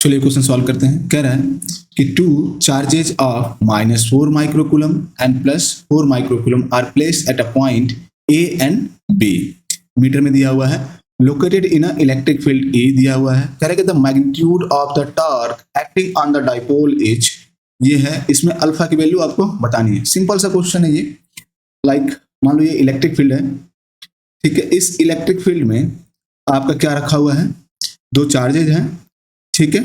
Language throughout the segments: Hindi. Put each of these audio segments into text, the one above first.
चलिए क्वेश्चन सॉल्व करते हैं। कह रहा है कि two charges of -4 microcoulomb and +4 microcoulomb are placed at a point A and B. Metre में दिया हुआ है। Located in a electric field E दिया हुआ है। कह रहा है कि the magnitude of the torque acting on the dipole is, ये है, इसमें अल्फा की वैल्यू आपको बतानी है। सिंपल सा क्वेश्चन है ये। लाइक मान लो ये इलेक्ट्रिक फील्ड है, ठीक है। इस इलेक्ट्रिक फील्ड में आपका क्या रखा हुआ है, दो चार्जेज हैं, ठीक है।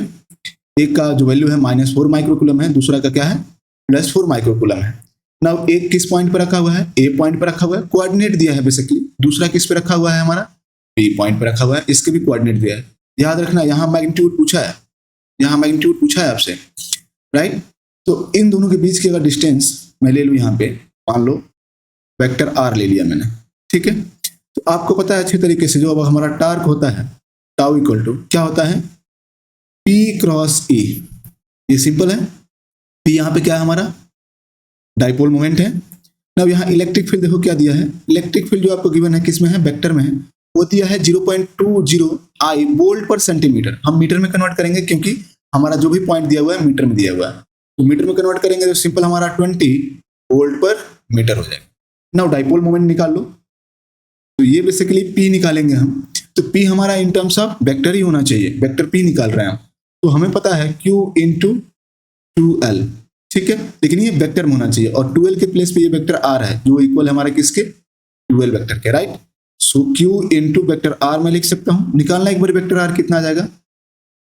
एक का जो वैल्यू है -4 माइक्रोकूलम है, दूसरा का क्या है +4 माइक्रोकूलम है। नाउ एक किस पॉइंट पर रखा हुआ है, ए पॉइंट पर रखा हुआ है, कोऑर्डिनेट दिया है बेसिकली। दूसरा किस पे रखा हुआ है हमारा, बी पॉइंट पर रखा हुआ है, इसके भी कोऑर्डिनेट दिया है। याद रखना यहाँ मैग्नीट्यूड पूछा है, यहाँ मैग्नीट्यूड पूछा है आपसे, राइट। तो इन दोनों के बीच की अगर डिस्टेंस मैं ले लूँ, यहाँ पे मान लो वेक्टर आर ले लिया मैंने, ठीक है। तो आपको पता है अच्छे तरीके से, जो अब हमारा टार्क होता है टाउ इक्वल टू क्या होता है, P क्रॉस E। ये सिंपल है। P यहाँ पे क्या है हमारा, डाइपोल मोमेंट है। ना यहाँ इलेक्ट्रिक फील्ड देखो क्या दिया है, इलेक्ट्रिक फील्ड जो आपको गिवन है किसमें है, वेक्टर में है। वो दिया है 0.20 I वोल्ट पर सेंटीमीटर। हम मीटर में कन्वर्ट करेंगे क्योंकि हमारा जो भी पॉइंट दिया हुआ है मीटर में दिया हुआ है, तो मीटर में कन्वर्ट करेंगे तो सिंपल हमारा 20 वोल्ट पर मीटर हो जाएगा। ना डाइपोल मोमेंट निकाल लो, तो ये बेसिकली P निकालेंगे हम। तो P हमारा इन टर्म्स ऑफ वेक्टर ही होना चाहिए, वेक्टर P निकाल रहे हैं हम। तो हमें पता है Q इंटू 2L, ठीक है। लेकिन ये वेक्टर में होना चाहिए, और 2L के प्लेस पे ये वेक्टर R है, जो इक्वल है हमारे किसके, 2L वेक्टर के, राइट। सो Q इंटू वेक्टर R मैं लिख सकता हूँ। निकालना एक बार वेक्टर R कितना आ जाएगा,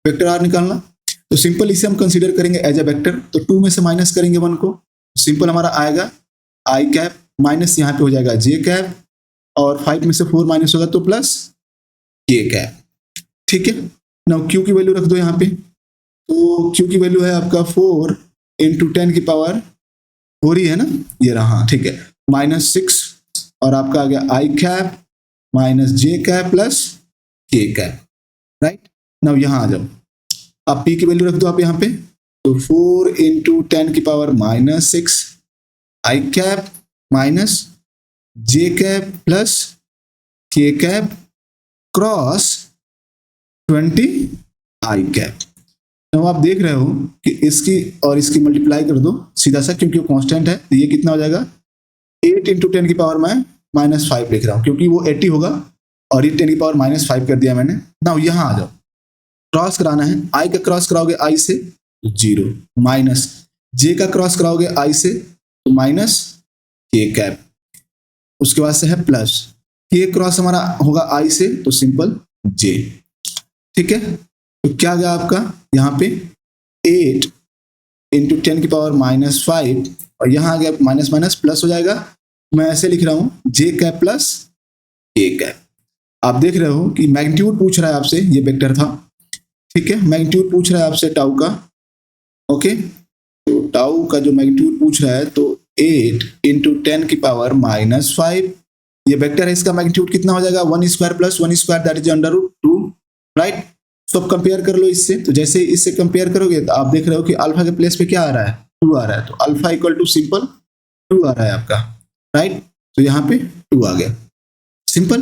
वेक्टर R निकालना, तो सिंपल इसे हम कंसिडर करेंगे एज ए वेक्टर। तो 2 में से माइनस करेंगे 1 को, सिंपल हमारा आएगा I कैप, माइनस यहाँ पे हो जाएगा J कैप, और 5 में से 4 माइनस होगा तो प्लस K कैप, ठीक है। नाउ Q की वैल्यू रख दो यहाँ पे, तो Q की वैल्यू है आपका 4 इंटू 10 की पावर 4 ही है ना, ये रहा, ठीक है, -6, और आपका आ गया I cap minus J cap plus K cap, right. Now यहाँ आ जाओ, आप P की वैल्यू रख दो आप यहाँ पे, तो 4 इंटू 10 की power -6 I cap minus J cap plus K cap cross 20 I cap. अब आप देख रहे हो कि इसकी और इसकी मल्टीप्लाई कर दो सीधा सा, क्योंकि वो कांस्टेंट है, तो ये कितना हो जाएगा, 8 इंटू 10 की पावर में -5 लिख रहा हूँ, क्योंकि वो 80 होगा, और ये 10 की पावर -5 कर दिया मैंने। ना यहाँ आ जाओ, क्रॉस कराना है, I का क्रॉस कराओगे I से तो 0, माइनस J का क्रॉस कराओगे I से तो माइनस K कैप, उसके बाद से है प्लस K क्रॉस हमारा होगा I से तो सिंपल J, ठीक है। तो क्या गया आपका यहाँ पे 8 इंटू 10 की पावर -5, और यहाँ आ गया माइनस माइनस प्लस हो जाएगा। मैं ऐसे लिख रहा हूँ J cap plus K cap. आप देख रहे हो कि मैग्नीट्यूड पूछ रहा है आपसे, ये वेक्टर था, ठीक है। मैग्नीट्यूड पूछ रहा है आपसे टाउ का, ओके। तो टाउ का जो मैग्नीट्यूड पूछ रहा है, तो 8 इंटू 10 की पावर -5, ये वेक्टर है, इसका मैग्नीट्यूड कितना हो जाएगा, 1 square plus 1 square, that is √2, right. तो अब कंपेयर कर लो इससे, तो जैसे इससे कंपेयर करोगे तो आप देख रहे हो कि अल्फा के प्लेस पे क्या आ रहा है, 2 आ रहा है, तो अल्फा इक्वल टू सिंपल 2 आ रहा है आपका, राइट। तो यहाँ पे 2 आ गया, सिंपल।